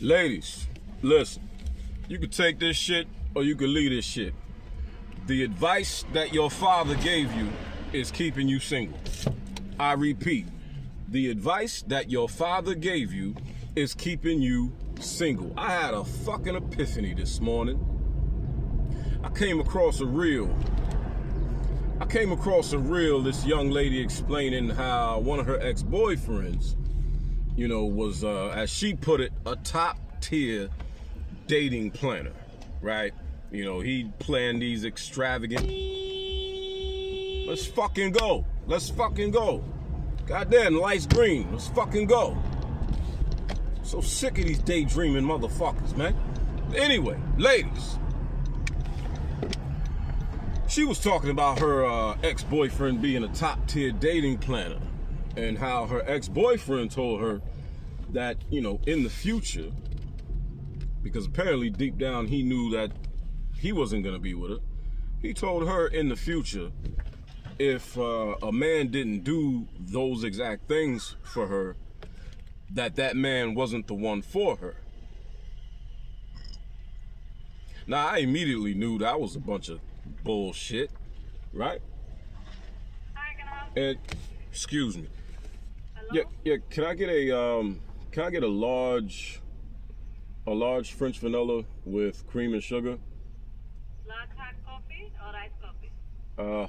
Ladies, listen. You can take this shit or you can leave this shit. The advice that your father gave you is keeping you single. I repeat, the advice that your father gave you is keeping you single. I had a fucking epiphany this morning. I came across a reel, this young lady explaining how one of her ex-boyfriends, was, as she put it, a top-tier dating planner, right? He planned these extravagant... Let's fucking go. Goddamn, the light's green. Let's fucking go. So sick of these daydreaming motherfuckers, man. Anyway, ladies. She was talking about her ex-boyfriend being a top-tier dating planner and how her ex-boyfriend told her that, in the future, because apparently deep down he knew that he wasn't going to be with her, he told her in the future if a man didn't do those exact things for her, that man wasn't the one for her. Now, I immediately knew that was a bunch of bullshit, right? Hi, can I help you? And excuse me. Hello? Yeah. Can I get a large French vanilla with cream and sugar? Large hot coffee or iced coffee?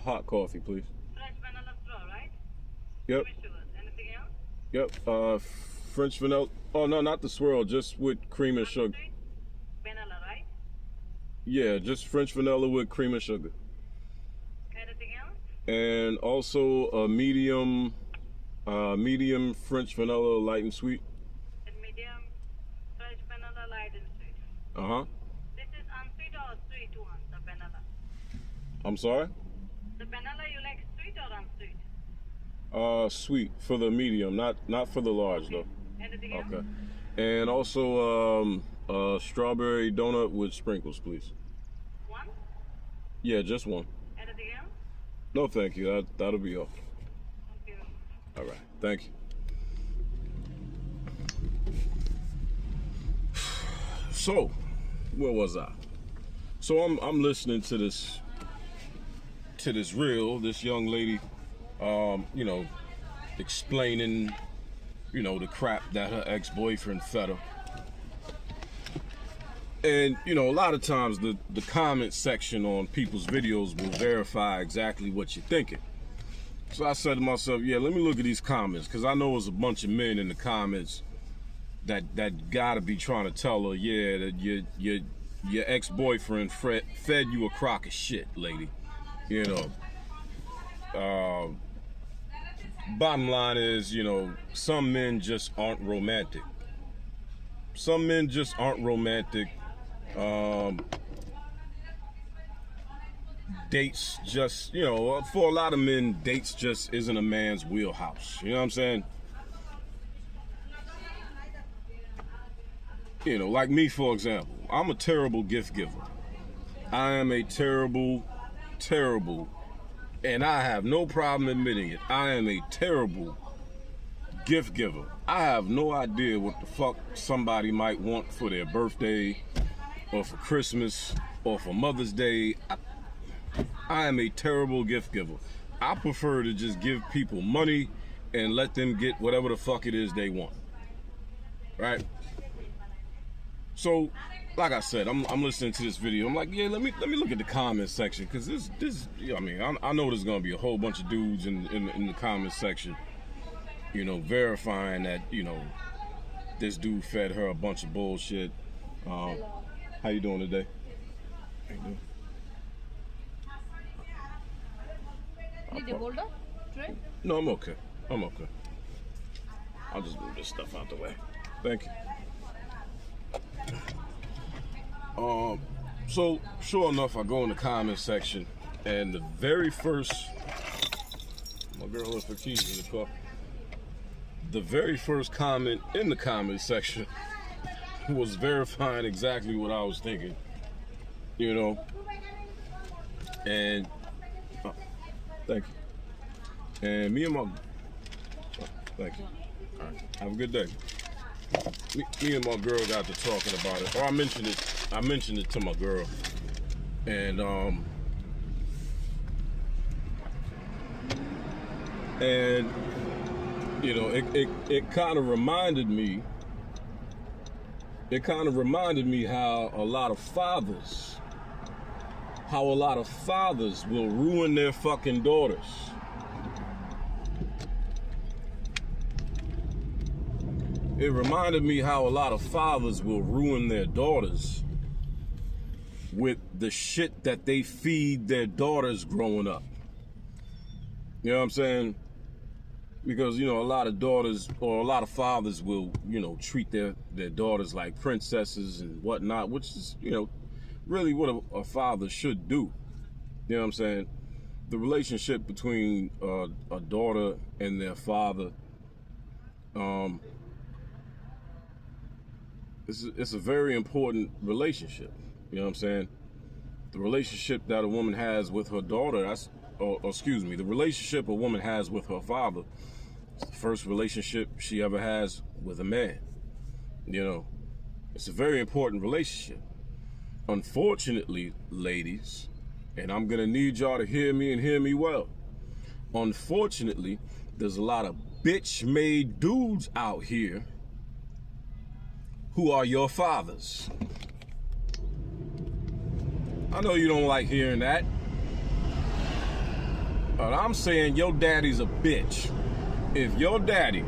Hot coffee, please. Fresh vanilla straw, right? Yep. With sugar. Anything else? Yep. French vanilla. Oh no, not the swirl. Just with cream and sugar. Sweet? Vanilla, right? Yeah, just French vanilla with cream and sugar. Anything else? And also a medium French vanilla, light and sweet. And medium fresh vanilla, light and sweet. This is unsweet or sweet one, the vanilla? I'm sorry? The vanilla you like sweet or unsweet? Sweet for the medium, not for the large though. Anything else? Okay. And also strawberry donut with sprinkles, please. One? Yeah, just one. Anything else? No, thank you. That'll be all. Thank you. All right. Thank you. So, where was I? So I'm listening to this reel, this young lady, explaining, the crap that her ex-boyfriend fed her. And, a lot of times the comment section on people's videos will verify exactly what you're thinking. So I said to myself, yeah, let me look at these comments, because I know there's a bunch of men in the comments that gotta be trying to tell her, yeah, that your ex-boyfriend fed you a crock of shit, lady. Bottom line is, some men just aren't romantic. Some men just aren't romantic. Dates just, for a lot of men, dates just isn't a man's wheelhouse. You know what I'm saying? Like me, for example, I'm a terrible gift giver. I am a terrible, and I have no problem admitting it, I am a terrible gift giver. I have no idea what the fuck somebody might want for their birthday or for Christmas or for Mother's Day. I am a terrible gift giver. I prefer to just give people money and let them get whatever the fuck it is they want. Right? So, like I said, I'm listening to this video. I'm like, yeah, let me look at the comment section, because this I know there's gonna be a whole bunch of dudes in the comment section, verifying that this dude fed her a bunch of bullshit. How you doing today? How you doing? Need a boulder? Tray? No, I'm okay. I'll just move this stuff out the way. Thank you. So sure enough, I go in the comment section, and the very first, my girl left her keys in the car. The very first comment in the comment section was verifying exactly what I was thinking, and thank you. And me and my, thank you. All right, have a good day. me and my girl got to talking about it, or I mentioned it to my girl, and you know, it kind of reminded me. It kind of reminded me how a lot of fathers will ruin their fucking daughters. It reminded me how a lot of fathers will ruin their daughters with the shit that they feed their daughters growing up. You know what I'm saying? Because, you know, a lot of daughters or a lot of fathers will, you know, treat their daughters like princesses and whatnot, which is, you know, really what a father should do. You know what I'm saying? The relationship between a daughter and their father, it's a very important relationship. You know what I'm saying? The relationship that a woman has with her daughter, the relationship a woman has with her father, it's the first relationship she ever has with a man. You know, it's a very important relationship. Unfortunately, ladies, and I'm gonna need y'all to hear me and hear me well. Unfortunately, there's a lot of bitch-made dudes out here who are your fathers. I know you don't like hearing that, but I'm saying your daddy's a bitch. If your daddy,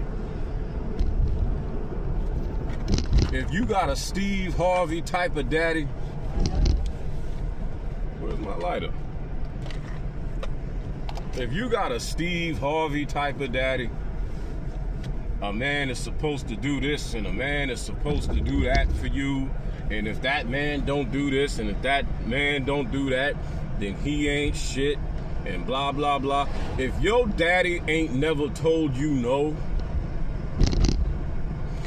if you got a Steve Harvey type of daddy, where's my lighter? If you got a Steve Harvey type of daddy, a man is supposed to do this and a man is supposed to do that for you, and if that man don't do this and if that man don't do that, then he ain't shit, and blah, blah, blah. If your daddy ain't never told you no,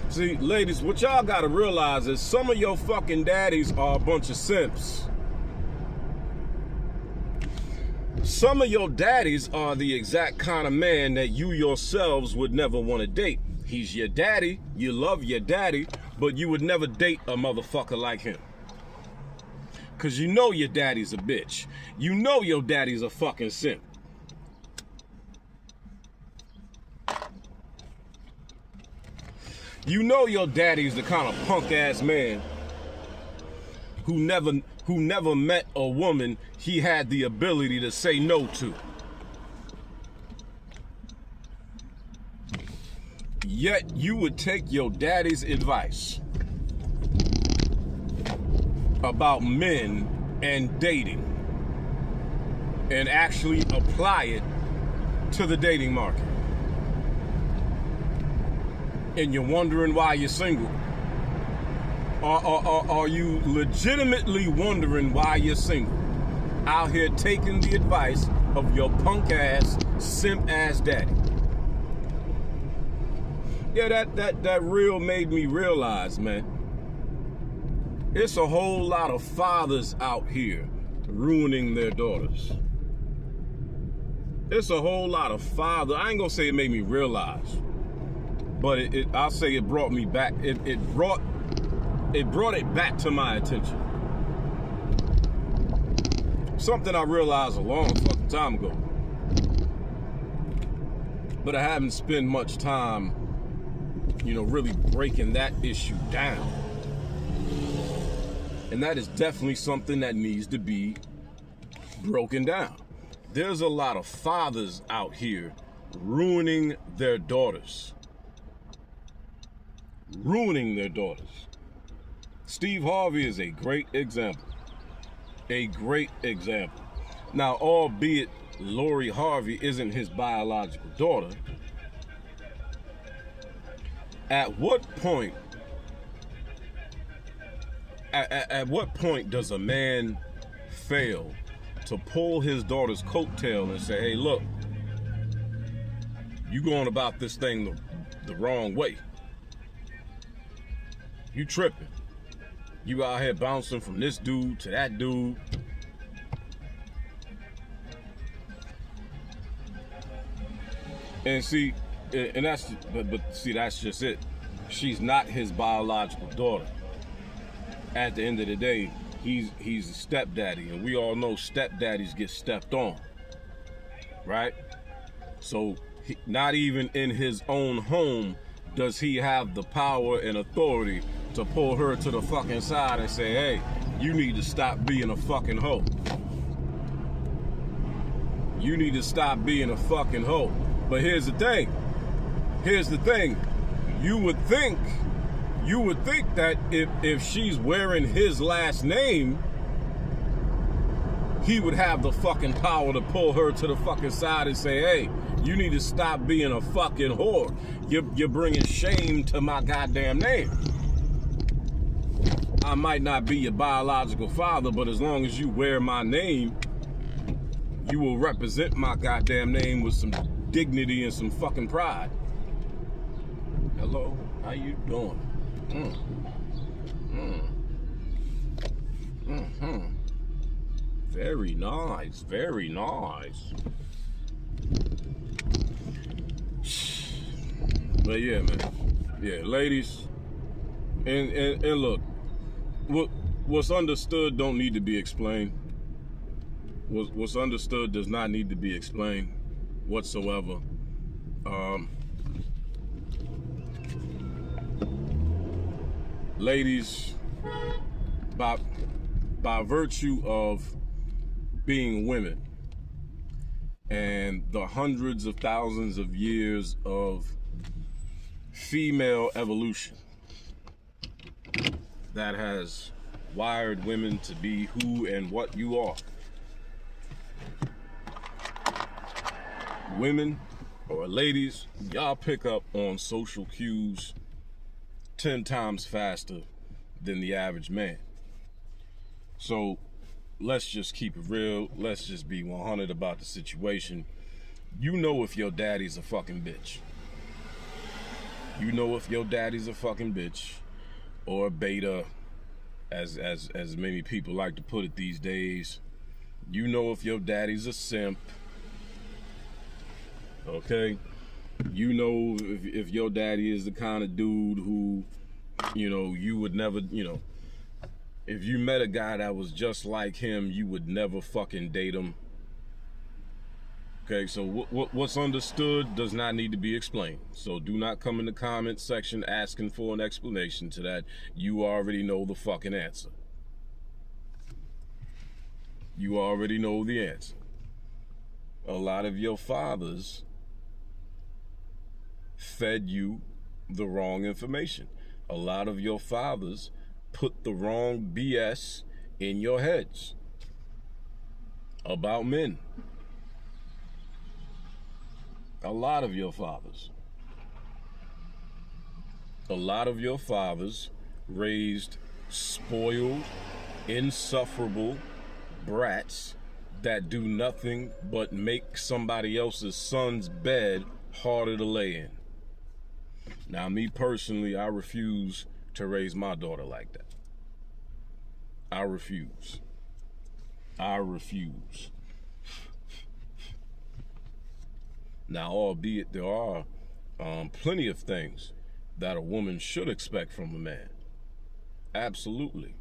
see, ladies, what y'all gotta realize is some of your fucking daddies are a bunch of simps. Some of your daddies are the exact kind of man that you yourselves would never want to date. He's your daddy, you love your daddy, but you would never date a motherfucker like him. Cause you know your daddy's a bitch. You know your daddy's a fucking simp. You know your daddy's the kind of punk ass man who never met a woman he had the ability to say no to. Yet you would take your daddy's advice about men and dating and actually apply it to the dating market. And you're wondering why you're single. Are you legitimately wondering why you're single? Out here taking the advice of your punk ass, simp ass daddy. Yeah, that reel made me realize, man. It's a whole lot of fathers out here ruining their daughters. It's a whole lot of fathers. I ain't gonna say it made me realize, but I'll say it brought me back. It brought it back to my attention. Something I realized a long fucking time ago, but I haven't spent much time, you know, really breaking that issue down. And that is definitely something that needs to be broken down. There's a lot of fathers out here ruining their daughters. Ruining their daughters. Steve Harvey is a great example. A great example. Now, albeit Lori Harvey isn't his biological daughter, at what point does a man fail to pull his daughter's coattail and say, hey, look, you going about this thing the wrong way. You tripping. You out here bouncing from this dude to that dude. And see, and that's, but see, that's just it. she's not his biological daughter. At the end of the day, he's a stepdaddy, and we all know stepdaddies get stepped on, right? So not even in his own home does he have the power and authority to pull her to the fucking side and say, hey, you need to stop being a fucking hoe. You need to stop being a fucking hoe. But here's the thing. You would think that if she's wearing his last name, he would have the fucking power to pull her to the fucking side and say, hey, you need to stop being a fucking whore. You're bringing shame to my goddamn name. I might not be your biological father, but as long as you wear my name, you will represent my goddamn name with some dignity and some fucking pride. Hello, how you doing? Very nice, very nice. But yeah, man. Yeah, ladies. And look, what's understood don't need to be explained. What's understood does not need to be explained whatsoever. Ladies, by virtue of being women and the hundreds of thousands of years of female evolution that has wired women to be who and what you are. Women or ladies, y'all pick up on social cues 10 times faster than the average man. So let's just keep it real. Let's just be 100 about the situation. You know if your daddy's a fucking bitch. You know if your daddy's a fucking bitch or a beta, as many people like to put it these days. You know if your daddy's a simp. Okay? You know if your daddy is the kind of dude who, you know, you would never, you know, if you met a guy that was just like him, you would never fucking date him. Okay, so what's understood does not need to be explained. So do not come in the comment section asking for an explanation to that. You already know the fucking answer. You already know the answer. A lot of your fathers fed you the wrong information. A lot of your fathers put the wrong BS in your heads about men. A lot of your fathers. A lot of your fathers raised spoiled, insufferable brats that do nothing but make somebody else's son's bed harder to lay in. Now, me personally, I refuse to raise my daughter like that. I refuse. I refuse. Now, albeit there are plenty of things that a woman should expect from a man. Absolutely.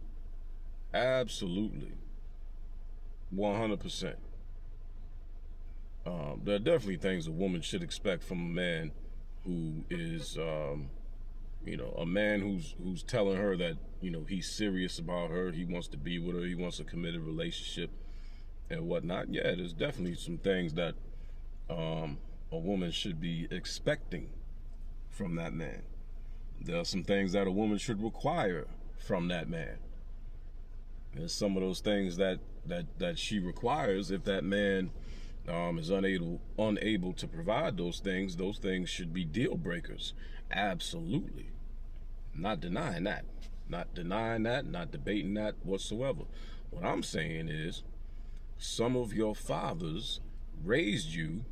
Absolutely. 100%. There are definitely things a woman should expect from a man who is, you know, a man who's telling her that, you know, he's serious about her, he wants to be with her, he wants a committed relationship and whatnot. Yeah, there's definitely some things that a woman should be expecting from that man. There are some things that a woman should require from that man. And some of those things that she requires, if that man is unable to provide those things should be deal breakers. Absolutely. Not denying that. Not denying that, not debating that whatsoever. What I'm saying is, some of your fathers raised you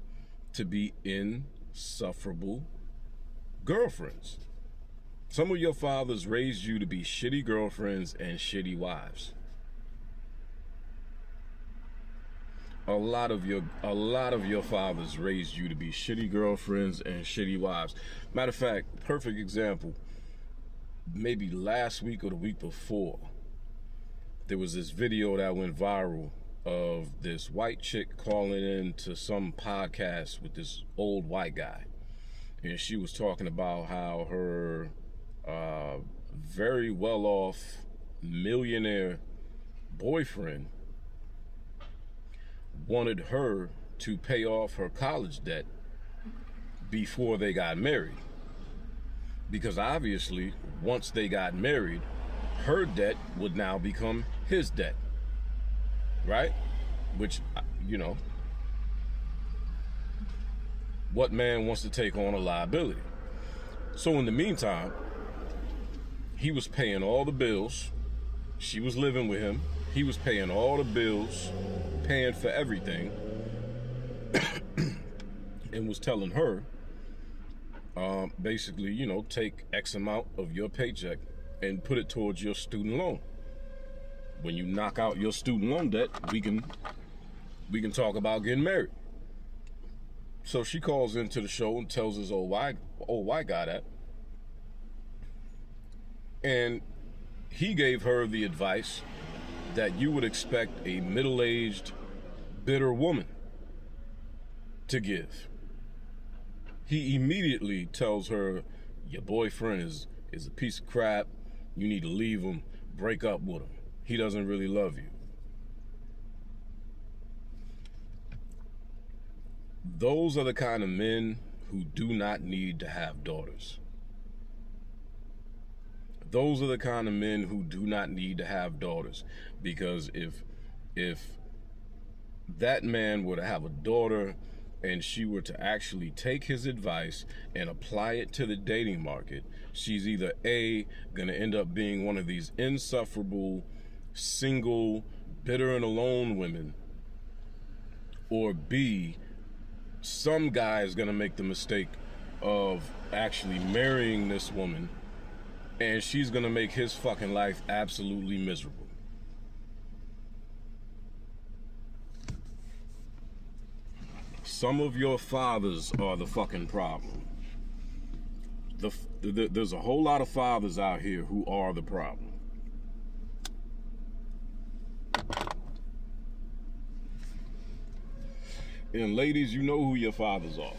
to be insufferable girlfriends. Some of your fathers raised you to be shitty girlfriends and shitty wives. A lot of your fathers raised you to be shitty girlfriends and shitty wives. Matter of fact, perfect example. maybe last week or the week before, there was this video that went viral of this white chick calling in to some podcast with this old white guy. And she was talking about how her very well-off millionaire boyfriend wanted her to pay off her college debt before they got married. Because obviously, once they got married, her debt would now become his debt, right? Which, you know, what man wants to take on a liability? So in the meantime, he was paying all the bills. She was living with him. He was paying all the bills, paying for everything, and was telling her, basically, you know, take X amount of your paycheck and put it towards your student loan. When you knock out your student loan debt, we can talk about getting married. So she calls into the show and tells this old white guy that. And he gave her the advice that you would expect a middle-aged, bitter woman to give. He immediately tells her, your boyfriend is a piece of crap. You need to leave him, break up with him. He doesn't really love you. Those are the kind of men who do not need to have daughters. Those are the kind of men who do not need to have daughters. Because if that man were to have a daughter and she were to actually take his advice and apply it to the dating market, she's either A, gonna end up being one of these insufferable, single, bitter and alone women, or B, some guy is gonna make the mistake of actually marrying this woman and she's gonna make his fucking life absolutely miserable. Some of your fathers are the fucking problem. There's a whole lot of fathers out here who are the problem. And ladies, you know who your fathers are.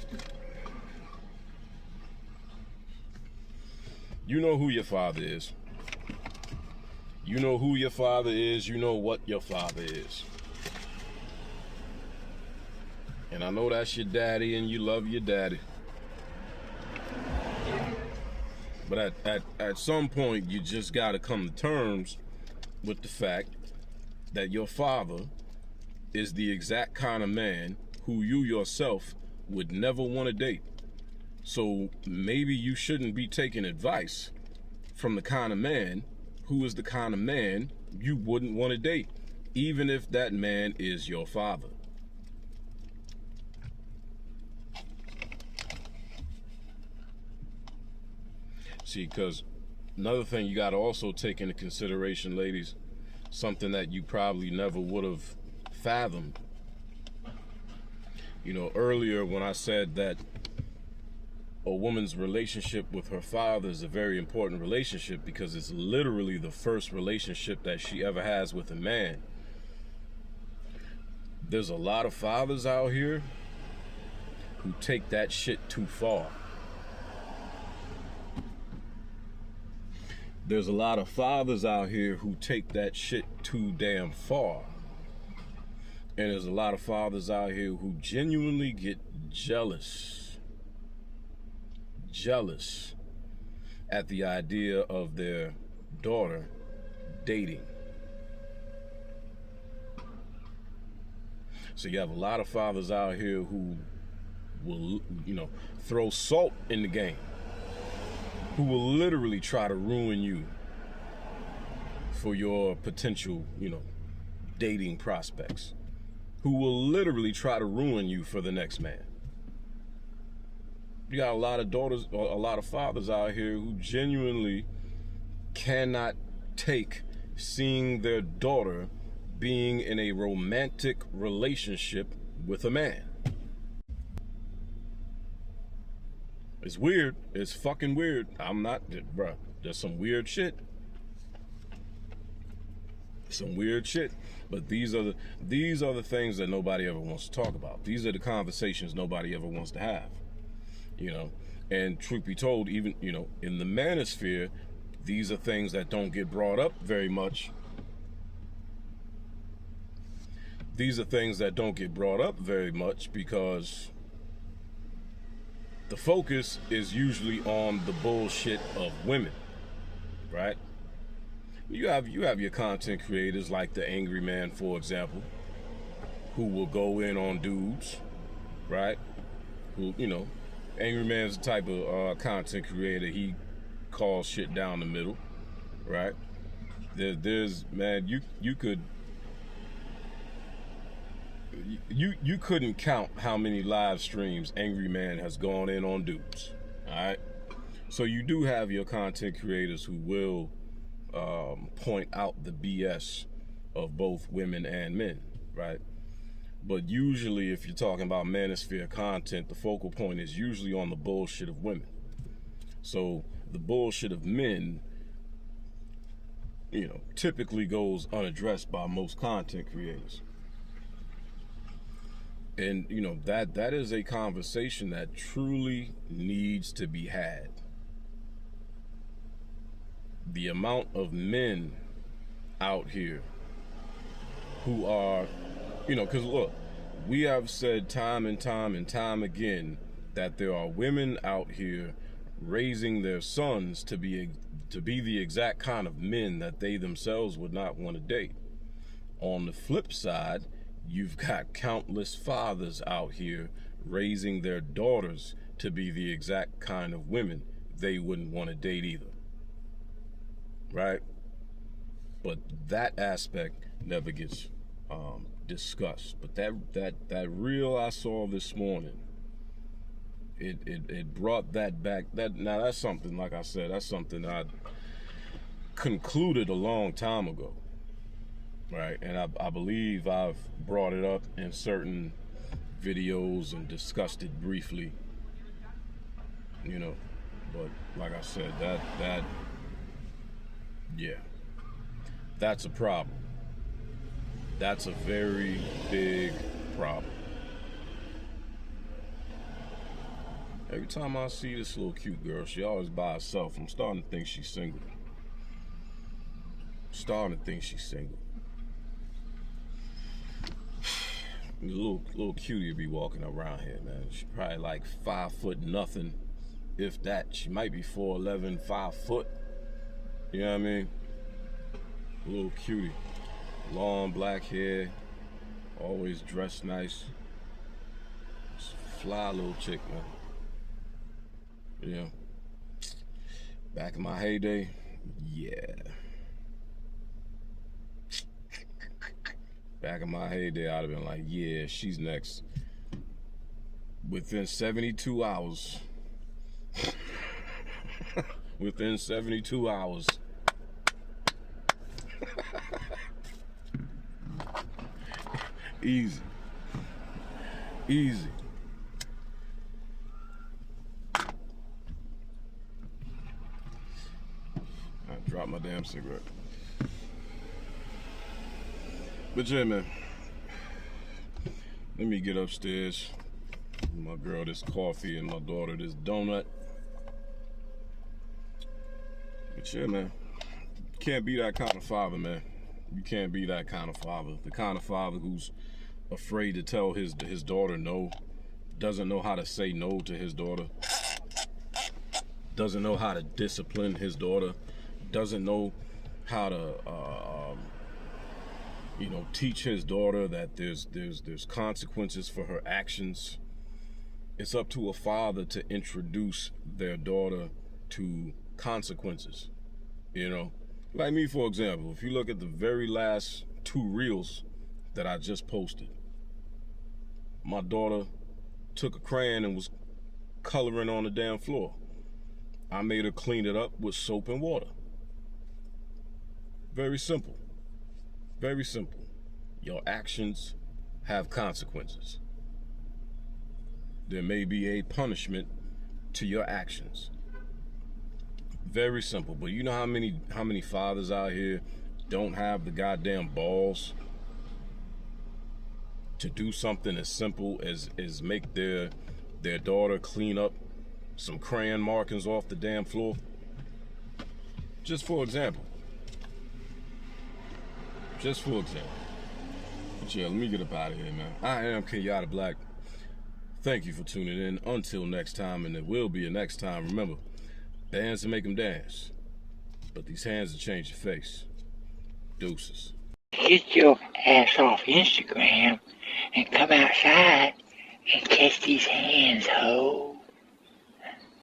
You know who your father is. You know who your father is. You know what your father is. And I know that's your daddy and you love your daddy. But at some point, you just got to come to terms with the fact that your father is the exact kind of man who you yourself would never want to date. So maybe you shouldn't be taking advice from the kind of man who is the kind of man you wouldn't want to date, even if that man is your father. See, because another thing you got to also take into consideration, ladies, something that you probably never would have fathomed. You know, earlier when I said that a woman's relationship with her father is a very important relationship because it's literally the first relationship that she ever has with a man. There's a lot of fathers out here who take that shit too far. There's a lot of fathers out here who take that shit too damn far. And there's a lot of fathers out here who genuinely get jealous at the idea of their daughter dating. So you have a lot of fathers out here who will, you know, throw salt in the game, who will literally try to ruin you for your potential, you know, dating prospects, who will literally try to ruin you for the next man. You got a lot of daughters, or a lot of fathers out here who genuinely cannot take seeing their daughter being in a romantic relationship with a man. It's weird. It's fucking weird. I'm not, bruh. There's some weird shit. Some weird shit. But these are the things that nobody ever wants to talk about. These are the conversations nobody ever wants to have. You know, and truth be told, even, you know, in the manosphere, these are things that don't get brought up very much. These are things that don't get brought up very much because the focus is usually on the bullshit of women, right? You have your content creators like the Angry Man, for example, who will go in on dudes, right? Who, you know, Angry Man's the type of content creator, he calls shit down the middle, right? There's man, you couldn't count how many live streams Angry Man has gone in on dudes, all right? So you do have your content creators who will point out the BS of both women and men, right? But usually if you're talking about manosphere content, the focal point is usually on the bullshit of women. So the bullshit of men, you know, typically goes unaddressed by most content creators. And, you know, that is a conversation that truly needs to be had. The amount of men out here who are, you know, because look, we have said time and time again that there are women out here raising their sons to be the exact kind of men that they themselves would not want to date. On the flip side, you've got countless fathers out here raising their daughters to be the exact kind of women they wouldn't want to date either. Right? But that aspect never gets discussed. But that reel I saw this morning, it brought that back. Now that's something, like I said, that's something I concluded a long time ago. Right? And I believe I've brought it up in certain videos and discussed it briefly. You know, but like I said, that yeah, that's a problem. That's a very big problem. Every time I see this little cute girl, she always by herself. I'm starting to think she's single. The little cutie will be walking around here, man. She's probably like 5 foot nothing, if that. She might be 4'11", 5 foot. You know what I mean? Little cutie. Long black hair. Always dressed nice. Just fly little chick, man. Yeah. Back in my heyday, yeah. Back in my heyday, I'd have been like, yeah, she's next. Within 72 hours. Within 72 hours. Easy. Easy. I dropped my damn cigarette. But yeah, man. Let me get upstairs. My girl this coffee and my daughter this donut. But yeah, man. You can't be that kind of father, man. You can't be that kind of father. The kind of father who's afraid to tell his daughter no. Doesn't know how to say no to his daughter. Doesn't know how to discipline his daughter. Doesn't know how to teach his daughter that there's consequences for her actions. It's up to a father to introduce their daughter to consequences. You know, like me, for example, if you look at the very last 2 reels that I just posted, my daughter took a crayon and was coloring on the damn floor. I made her clean it up with soap and water. Very simple. Very simple. Your actions have consequences. There may be a punishment to your actions. Very simple. But you know how many fathers out here don't have the goddamn balls to do something as simple as make their daughter clean up some crayon markings off the damn floor? Just for example. But yeah, let me get up out of here, man. I am Kenyatta Black. Thank you for tuning in. Until next time, and there will be a next time. Remember, dance to make them dance, but these hands will change your face. Deuces. Get your ass off Instagram and come outside and catch these hands, ho.